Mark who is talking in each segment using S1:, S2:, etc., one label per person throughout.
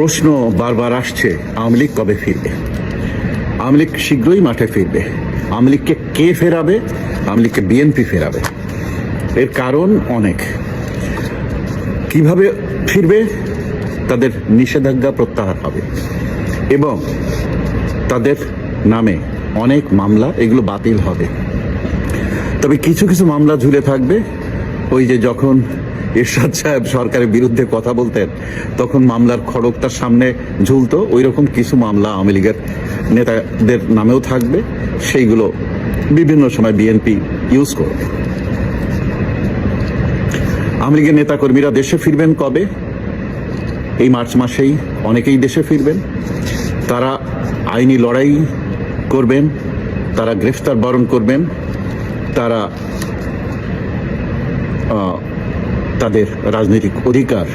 S1: প্রশ্ন বারবার আসছে, আওয়ামী লীগ কবে ফিরবে? আওয়ামী লীগ শীঘ্রই মাঠে ফিরবে। আওয়ামী লীগকে কে ফেরাবে? আওয়ামী লীগকে বিএনপি ফেরাবে। এর কারণ অনেক। কিভাবে ফিরবে? তাদের নিষেধাজ্ঞা প্রত্যাহার হবে এবং তাদের নামে অনেক মামলা, এগুলো বাতিল হবে। তবে কিছু কিছু মামলা ঝুলে থাকবে। ওই যে যখন এরশাদ সাহেব সরকারের বিরুদ্ধে কথা বলতেন, তখন মামলার খড়গ তার সামনে ঝুলতো, ওই রকম কিছু মামলা আওয়ামী লীগের নেতাদের নামেও থাকবে। সেইগুলো বিভিন্ন সময় বিএনপি ইউজ করবে। আওয়ামী লীগের নেতাকর্মীরা দেশে ফিরবেন কবে? এই মার্চ মাসেই অনেকেই দেশে ফিরবেন। তারা আইনি লড়াই করবেন, তারা গ্রেফতার বরণ করবেন, তারা তাদের রাজনৈতিক অধিকার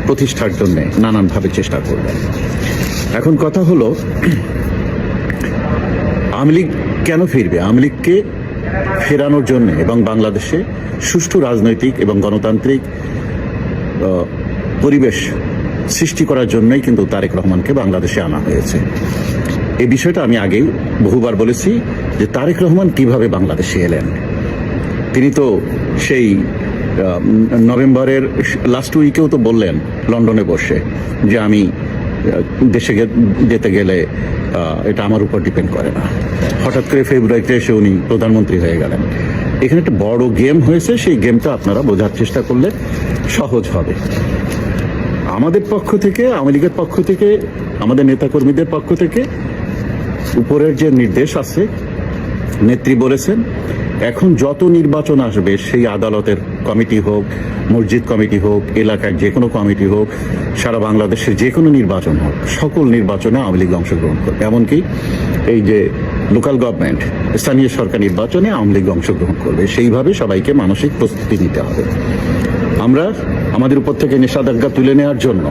S1: প্রতিষ্ঠার জন্য নানানভাবে চেষ্টা করবেন। এখন কথা হলো, আওয়ামী লীগ কেন ফিরবে? আওয়ামী লীগকে ফেরানোর জন্য এবং বাংলাদেশে সুষ্ঠু রাজনৈতিক এবং গণতান্ত্রিক পরিবেশ সৃষ্টি করার জন্যই কিন্তু তারেক রহমানকে বাংলাদেশে আনা হয়েছে। এই বিষয়টা আমি আগেই বহুবার বলেছি যে তারেক রহমান কিভাবে বাংলাদেশে এলেন। তিনি তো সেই নভেম্বরের লাস্ট উইকেও তো বললেন লন্ডনে বসে যে আমি দেশে যেতে গেলে এটা আমার উপর ডিপেন্ড করে না। হঠাৎ করে ফেব্রুয়ারিতে এসে উনি প্রধানমন্ত্রী হয়ে গেলেন। এখানে একটা বড় গেম হয়েছে, সেই গেমটা আপনারা বোঝার চেষ্টা করলে সহজ হবে। আমাদের পক্ষ থেকে, আওয়ামী লীগের পক্ষ থেকে, আমাদের নেতাকর্মীদের পক্ষ থেকে উপরের যে নির্দেশ আছে, নেত্রী বলেছেন এখন যত নির্বাচন আসবে, সেই আদালতের কমিটি হোক, মসজিদ কমিটি হোক, এলাকার যে কোনো কমিটি হোক, সারা বাংলাদেশের যে কোনো নির্বাচন হোক, সকল নির্বাচনে আওয়ামী লীগ অংশগ্রহণ করবে। এমনকি এই যে লোকাল গভর্নমেন্ট, স্থানীয় সরকার নির্বাচনে আওয়ামী লীগ অংশগ্রহণ করবে। সেইভাবে সবাইকে মানসিক প্রস্তুতি নিতে হবে। আমরা আমাদের উপর থেকে নিষেধাজ্ঞা তুলে নেওয়ার জন্য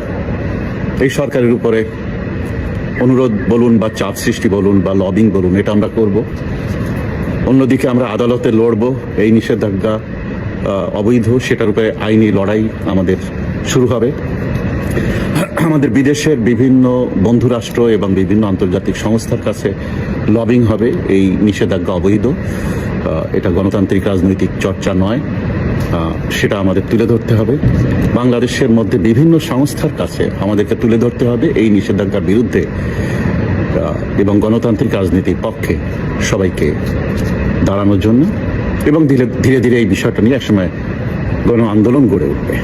S1: এই সরকারের উপরে অনুরোধ বলুন বা চাপ সৃষ্টি বলুন বা লবিং বলুন, এটা আমরা করব। অন্যদিকে আমরা আদালতে লড়ব। এই নিষেধাজ্ঞা অবৈধ, সেটার উপরে আইনি লড়াই আমাদের শুরু হবে। আমাদের বিদেশের বিভিন্ন বন্ধুরাষ্ট্র এবং বিভিন্ন আন্তর্জাতিক সংস্থার কাছে লবিং হবে। এই নিষেধাজ্ঞা অবৈধ, এটা গণতান্ত্রিক রাজনৈতিক চর্চা নয়, সেটা আমাদের তুলে ধরতে হবে। বাংলাদেশের মধ্যে বিভিন্ন সংস্থার কাছে আমাদেরকে তুলে ধরতে হবে এই নিষেধাজ্ঞার বিরুদ্ধে এবং গণতান্ত্রিক রাজনীতির পক্ষে সবাইকে দাঁড়ানোর জন্য। এবং ধীরে ধীরে এই বিষয়টা নিয়ে একসময় গণ আন্দোলন গড়ে উঠবে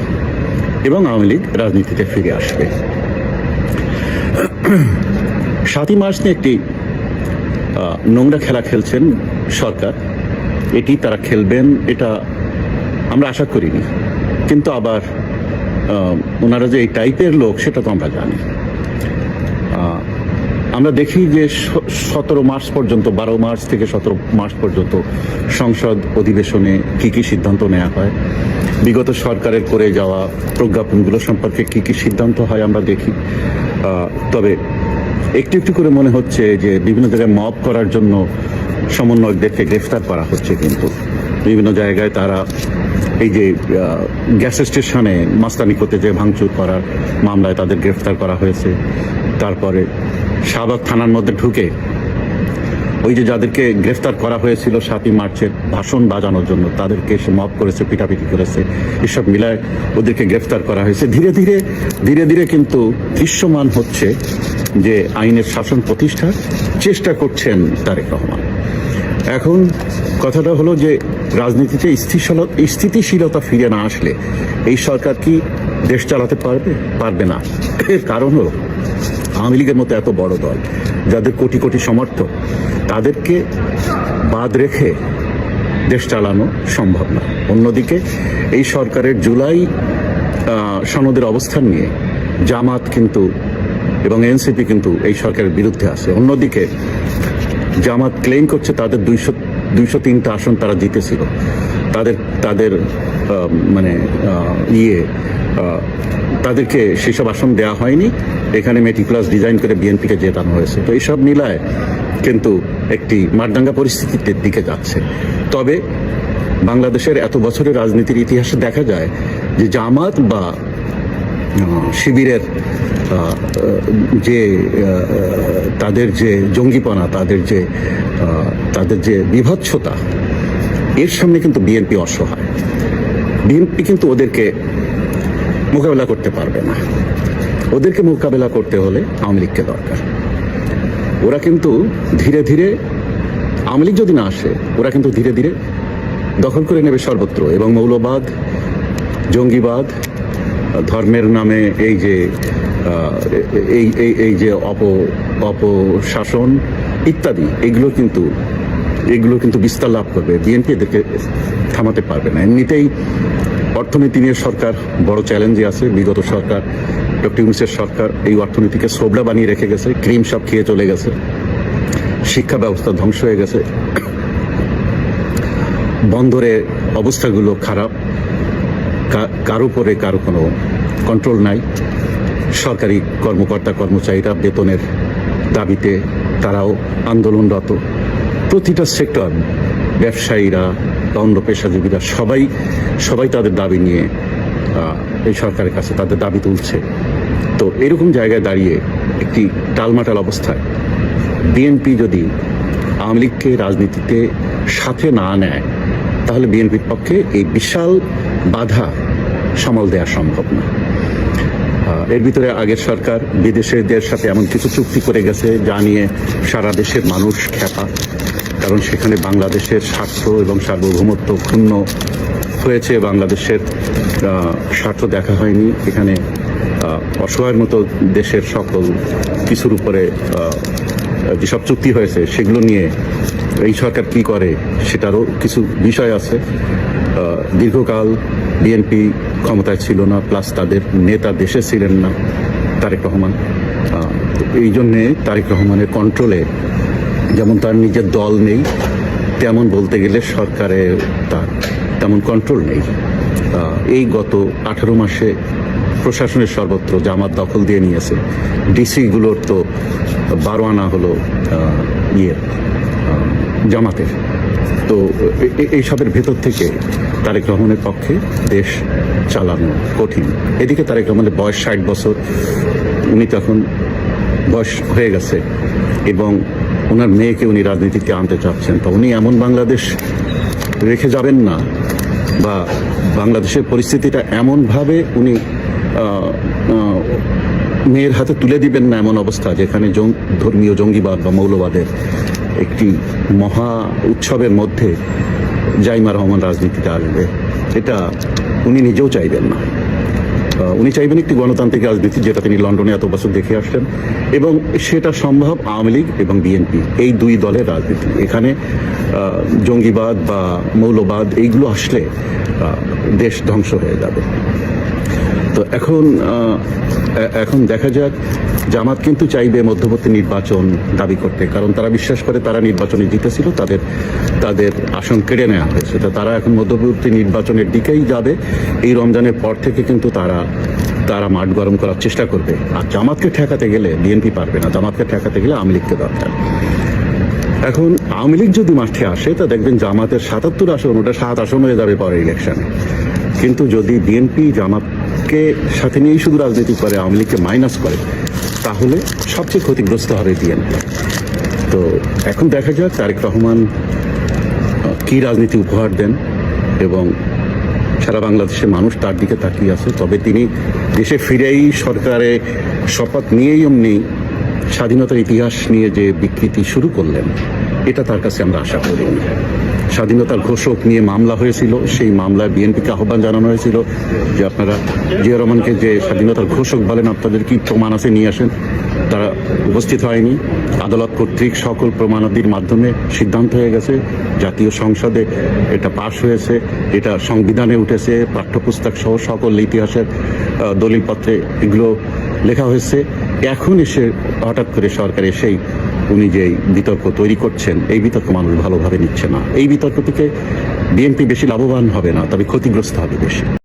S1: এবং আওয়ামী লীগ রাজনীতিতে ফিরে আসবে। 7ই মার্চ নিয়ে একটি নোংরা খেলা খেলছেন সরকার। এটি তারা খেলবেন, এটা আমরা আশা করিনি। কিন্তু আবার ওনারা যে এই টাইপের লোক, সেটা তো আমরা জানি। আমরা দেখি যে 17 মার্চ পর্যন্ত, 12 মার্চ থেকে 17 মার্চ পর্যন্ত সংসদ অধিবেশনে কি কি সিদ্ধান্ত নেওয়া হয়, বিগত সরকারের করে যাওয়া প্রজ্ঞাপনগুলো সম্পর্কে কি কি সিদ্ধান্ত হয় আমরা দেখি। তবে একটু একটু করে মনে হচ্ছে যে বিভিন্ন জায়গায় মব করার জন্য সমন্বয়কদেরকে গ্রেফতার করা হচ্ছে। কিন্তু বিভিন্ন জায়গায় তারা এই যে গ্যাস স্টেশনে মাস্তানি করতে যে ভাঙচুর করার মামলায় তাদের গ্রেফতার করা হয়েছে। তারপরে শাহবাগ থানার মধ্যে ঢুকে ওই যে যাদেরকে গ্রেফতার করা হয়েছিল 7ই মার্চের ভাষণ বাজানোর জন্য, তাদেরকে সে মব করেছে, পিটাপিটি করেছে, এসব মিলায় ওদেরকে গ্রেফতার করা হয়েছে। ধীরে ধীরে কিন্তু দৃশ্যমান হচ্ছে যে আইনের শাসন প্রতিষ্ঠার চেষ্টা করছেন তারেক রহমান। এখন কথাটা হলো যে রাজনীতিতে স্থিতিশীলতা ফিরে না আসলে এই সরকার কি দেশ চালাতে পারবে না। এর কারণ হলো আওয়ামী লীগের মতো এত বড় দল, যাদের কোটি কোটি সমর্থক, তাদেরকে বাদ রেখে দেশ চালানো সম্ভব না। অন্যদিকে এই সরকারের জুলাই সনদের অবস্থান নিয়ে জামাত কিন্তু এবং এনসিপি কিন্তু এই সরকারের বিরুদ্ধে আছে। অন্যদিকে জামাত ক্লেম করছে তাদের 203টা আসন তারা জিতেছিল, তাদের মানে তাদেরকে সেসব আসন দেওয়া হয়নি। এখানে মেটিকুলাস ডিজাইন করে বিএনপিকে জেতানো হয়েছে। তো এইসব মিলায় কিন্তু একটি মারদাঙ্গা পরিস্থিতির দিকে যাচ্ছে। তবে বাংলাদেশের এত বছরের রাজনীতির ইতিহাসে দেখা যায় যে জামাত বা শিবিরের যে তাদের যে জঙ্গিপনা, তাদের যে বিভৎসতা, এর সামনে কিন্তু বিএনপি অসহায়। বিএনপি কিন্তু ওদেরকে মোকাবেলা করতে পারবে না। ওদেরকে মোকাবেলা করতে হলে আওয়ামী লীগকে দরকার। ওরা কিন্তু ধীরে ধীরে, আওয়ামী লীগ যদি না আসে, ওরা কিন্তু ধীরে ধীরে দখল করে নেবে সর্বত্র। এবং মৌলবাদ, জঙ্গিবাদ, ধর্মের নামে এই যে অপশাসন ইত্যাদি, এগুলো কিন্তু বিস্তার লাভ করবে। বিএনপি এদেরকে থামাতে পারবে না। এমনিতেই অর্থনীতি নিয়ে সরকার বড় চ্যালেঞ্জে আছে। বিগত সরকার, ডক্টর ইউনূসের সরকার, এই অর্থনীতিকে সোবলা বানিয়ে রেখে গেছে, ক্রিম সব খেয়ে চলে গেছে, শিক্ষা ব্যবস্থা ধ্বংস হয়ে গেছে, বন্দরের অবস্থাগুলো খারাপ, কারো উপরে কারো কোনো কন্ট্রোল নাই। সরকারি কর্মকর্তা কর্মচারীরা বেতনের দাবিতে তারাও আন্দোলনরত। প্রতিটা সেক্টর, ব্যবসায়ীরা, অন্য পেশাজীবীরা সবাই তাদের দাবি নিয়ে এই সরকারের কাছে তাদের দাবি তুলছে। তো এরকম জায়গায় দাঁড়িয়ে একটি টালমাটাল অবস্থায় বিএনপি যদি আওয়ামী লীগকে রাজনীতিতে সাথে না নেয়, তাহলে বিএনপির পক্ষে এই বিশাল বাধা সামাল দেওয়া সম্ভব না। এর ভিতরে আগের সরকার বিদেশিদের সাথে এমন কিছু চুক্তি করে গেছে যা নিয়ে সারা দেশের মানুষ খ্যাপা। কারণ সেখানে বাংলাদেশের স্বার্থ এবং সার্বভৌমত্ব ক্ষুণ্ণ হয়েছে, বাংলাদেশের স্বার্থ দেখা হয়নি। এখানে অসহায়ের মতো দেশের সকল কিছুর উপরে যেসব চুক্তি হয়েছে সেগুলো নিয়ে এই সরকার কি করে সেটারও কিছু বিষয় আছে। দীর্ঘকাল বিএনপি ক্ষমতায় ছিল না, প্লাস তাদের নেতা দেশে ছিলেন না, তারেক রহমান। এই জন্যে তারেক রহমানের কন্ট্রোলে যেমন তার নিজের দল নেই, তেমন বলতে গেলে সরকারে তার তেমন কন্ট্রোল নেই। এই গত 18 মাসে প্রশাসনের সর্বত্র জামাত দখল দিয়ে নিয়েছে। ডিসিগুলোর তো 12 আনা হলো জামাতের। তো এইসবের ভেতর থেকে তারেক রহমানের পক্ষে দেশ চালানো কঠিন। এদিকে তারেক রহমানের বয়স 60 বছর, উনি তখন বয়স হয়ে গেছে এবং ওনার মেয়েকে উনি রাজনীতিতে আনতে চাচ্ছেন। তো উনি এমন বাংলাদেশ রেখে যাবেন না, বা বাংলাদেশের পরিস্থিতিটা এমনভাবে উনি মেয়ের হাতে তুলে দিবেন না এমন অবস্থা যেখানে ধর্মীয় জঙ্গিবাদ বা মৌলবাদের একটি মহা উৎসবের মধ্যে জাইমা রহমান রাজনীতিতে আসবে, এটা উনি নিজেও চাইবেন না। উনি চাইবেন একটি গণতান্ত্রিক রাজনীতি, যেটা তিনি লন্ডনে এত বছর দেখে আসলেন, এবং সেটা সম্ভব আওয়ামী লীগ এবং বিএনপি এই দুই দলের রাজনীতি। এখানে জঙ্গিবাদ বা মৌলবাদ এইগুলো আসলে দেশ ধ্বংস হয়ে যাবে। তো এখন দেখা যাক, জামাত কিন্তু চাইবে মধ্যবর্তী নির্বাচন দাবি করতে, কারণ তারা বিশ্বাস করে তারা নির্বাচনে জিতেছিল, তাদের আসন কেড়ে নেওয়া হয়েছে। তো তারা এখন মধ্যবর্তী নির্বাচনের দিকেই যাবে। এই রমজানের পর থেকে কিন্তু তারা মাঠ গরম করার চেষ্টা করবে। আর জামাতকে ঠেকাতে গেলে বিএনপি পারবে না, জামাতকে ঠেকাতে গেলে আওয়ামী লীগকে দরকার। এখন আওয়ামী লীগ যদি মাঠে আসে, তা দেখবেন জামাতের 77 আসন, ওটা 7 আসন হয়ে যাবে পরের ইলেকশনে। কিন্তু যদি বিএনপি জামাতকে সাথে নিয়েই শুধু রাজনীতি করে, আওয়ামী লীগকে মাইনাস করে, তাহলে সবচেয়ে ক্ষতিগ্রস্ত হবে বিএনপি। তো এখন দেখা যাক তারেক রহমান কি রাজনীতি উপহার দেন, এবং সারা বাংলাদেশের মানুষ তার দিকে তাকিয়ে আছে। তবে তিনি দেশে ফিরেই সরকারে শপথ নিয়েই এমনি স্বাধীনতার ইতিহাস নিয়ে যে বিকৃতি শুরু করলেন, এটা তার কাছে আমরা আশা করিনি। স্বাধীনতার ঘোষক নিয়ে মামলা হয়েছিল, সেই মামলায় বিএনপিকে আহ্বান জানানো হয়েছিল যে আপনারা জিয়া রহমানকে যে স্বাধীনতার ঘোষক বলেন, আপনাদের কি প্রমাণ আছে নিয়ে আসেন। তারা উপস্থিত হয়নি। আদালত কর্তৃক সকল প্রমাণাদির মাধ্যমে সিদ্ধান্ত হয়ে গেছে, জাতীয় সংসদে এটা পাশ হয়েছে, এটা সংবিধানে উঠেছে, পাঠ্যপুস্তক সহ সকল ইতিহাসের দলিলপত্রে এগুলো লেখা হয়েছে। এখন এসে হঠাৎ করে সরকার এসেই উনি যে বিতর্ক তৈরি করছেন, এই বিতর্ক মানুষ ভালোভাবে নিচ্ছে না। এই বিতর্ক থেকে বিএনপি বেশি লাভবান হবে না, তবে ক্ষতিগ্রস্ত হবে বেশি।